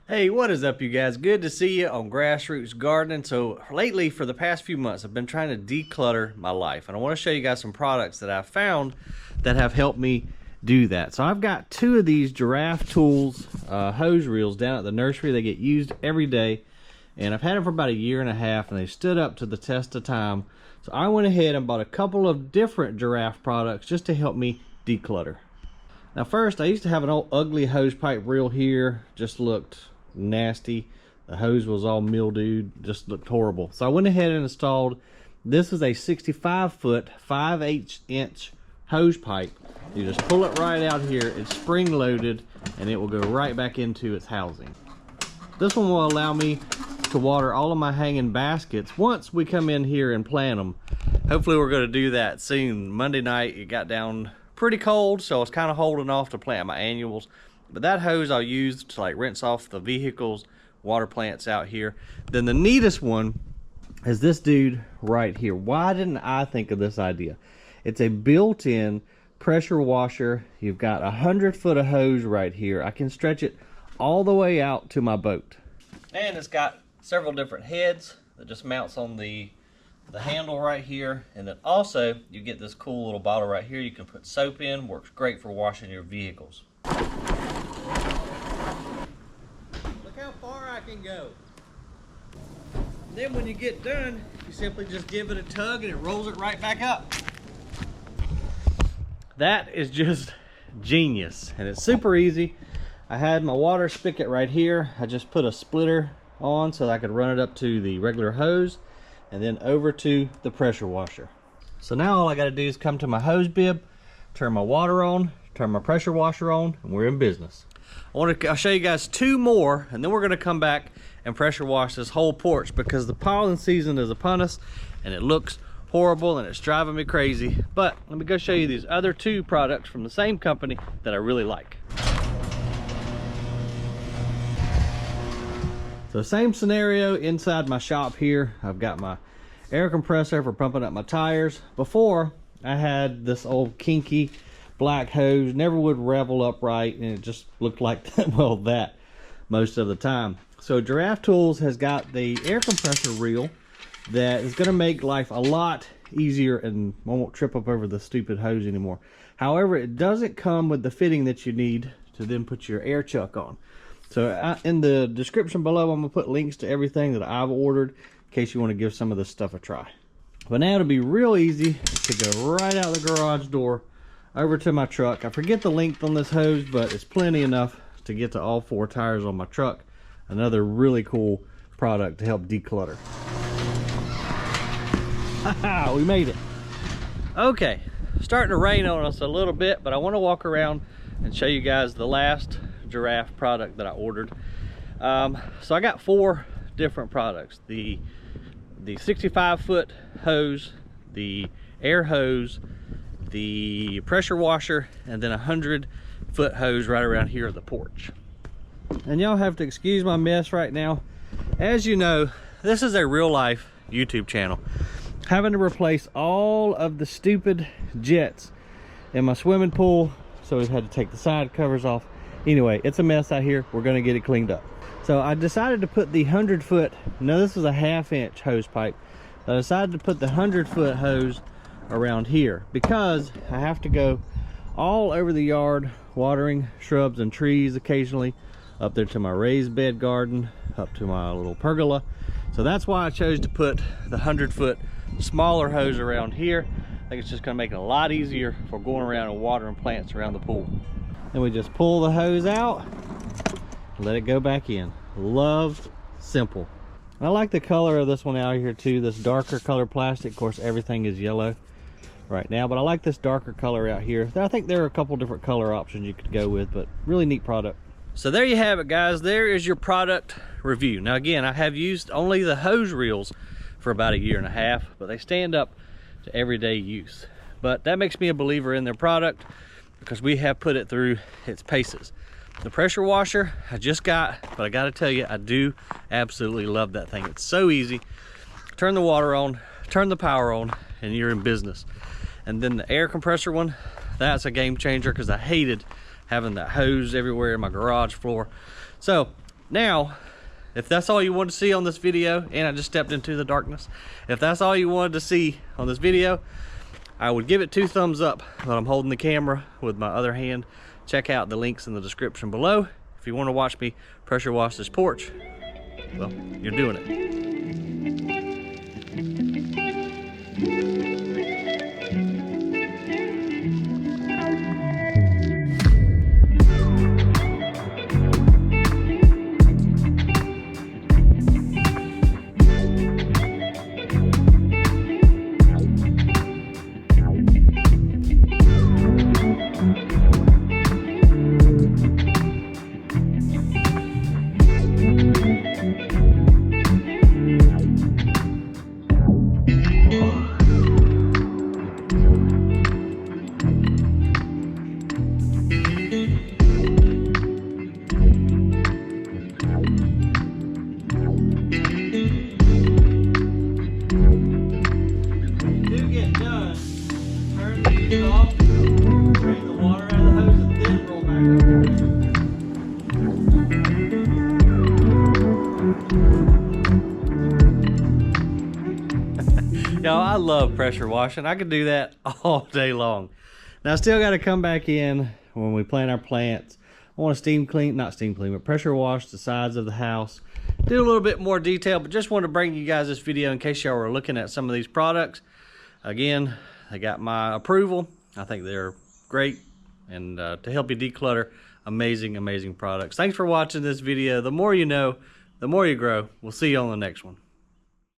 Hey, what is up, you guys? Good to see you on Grassroots Gardening. So lately, for the past few months, I've been trying to declutter my life, and I want to show you guys some products that I've found that have helped me do that. So I've got two of these Giraffe Tools hose reels down at the nursery. They get used every day, and I've had them for about a year and a half, and they stood up to the test of time. So I went ahead and bought a couple of different Giraffe products just to help me declutter. Now first, I used to have an old ugly hose pipe reel here, just looked nasty. The hose was all mildewed, just looked horrible. So I went ahead and installed, this is a 65-foot 5/8 inch hose pipe. You just pull it right out here, it's spring loaded, and it will go right back into its housing. This one will allow me to water all of my hanging baskets once we come in here and plant them. Hopefully we're going to do that soon. Monday night it got down pretty cold, so I was kind of holding off to plant my annuals. But that hose I'll use to like rinse off the vehicles, water plants out here. Then the neatest one is this dude right here. Why didn't I think of this idea? It's a built-in pressure washer. You've got 100 foot of hose right here. I can stretch it all the way out to my boat. And it's got several different heads that just mounts on the handle right here. And then also you get this cool little bottle right here you can put soap in. Works great for washing your vehicles. How far I can go. Then when you get done, you simply just give it a tug and it rolls it right back up. That is just genius, and it's super easy. I had my water spigot right here. I just put a splitter on so that I could run it up to the regular hose and then over to the pressure washer. So now all I got to do is come to my hose bib, turn my water on, turn my pressure washer on, and we're in business. I'll show you guys two more, and then we're going to come back and pressure wash this whole porch because the pollen season is upon us and it looks horrible and it's driving me crazy. But let me go show you these other two products from the same company that I really like. So same scenario inside my shop here. I've got my air compressor for pumping up my tires. Before, I had this old kinky black hose, never would revel up right, and it just looked like that, well, that most of the time. So Giraffe Tools has got the air compressor reel that is going to make life a lot easier, and I won't trip up over the stupid hose anymore. However, it doesn't come with the fitting that you need to then put your air chuck on. So in the description below, I'm going to put links to everything that I've ordered in case you want to give some of this stuff a try. But now it'll be real easy to go right out the garage door over to my truck. I forget the length on this hose, but it's plenty enough to get to all four tires on my truck. Another really cool product to help declutter. Haha, we made it. Okay, starting to rain on us a little bit, but I want to walk around and show you guys the last Giraffe product that I ordered. So I got four different products. The 65-foot hose, the air hose, the pressure washer, and then a 100-foot hose right around here at the porch. And y'all have to excuse my mess right now. As you know, this is a real life YouTube channel. Having to replace all of the stupid jets in my swimming pool, so we've had to take the side covers off. Anyway, it's a mess out here. We're going to get it cleaned up. So I decided to put the 100-foot, no, this was a 1/2 inch hose pipe. I decided to put the 100-foot hose around here because I have to go all over the yard watering shrubs and trees occasionally, up there to my raised bed garden, up to my little pergola. So that's why I chose to put the 100-foot smaller hose around here. I think it's just going to make it a lot easier for going around and watering plants around the pool. Then we just pull the hose out, let it go back in. Love, simple. I like the color of this one out here too, this darker color plastic. Of course, everything is yellow right now, but I like this darker color out here. I think there are a couple different color options you could go with, but really neat product. So there you have it, guys. There is your product review. Now again, I have used only the hose reels for about a year and a half, but they stand up to everyday use. But that makes me a believer in their product because we have put it through its paces. The pressure washer I just got, but I gotta tell you, I do absolutely love that thing. It's so easy. Turn the water on, turn the power on, and you're in business. And then the air compressor one, that's a game changer because I hated having that hose everywhere in my garage floor. So Now, if that's all you wanted to see on this video, and I just stepped into the darkness, if that's all you wanted to see on this video, I would give it 2 thumbs up, but I'm holding the camera with my other hand. Check out the links in the description below. If you want to watch me pressure wash this porch, well, you're doing it. Off, drain the water out of the hose, and then roll back up. Y'all, I love pressure washing. I could do that all day long. Now I still got to come back in when we plant our plants. I want to not steam clean, but pressure wash the sides of the house. Do a little bit more detail, but just want to bring you guys this video in case y'all were looking at some of these products. Again, they got my approval. I think they're great, and to help you declutter, amazing products. Thanks for watching this video. The more you know, the more you grow. We'll see you on the next one.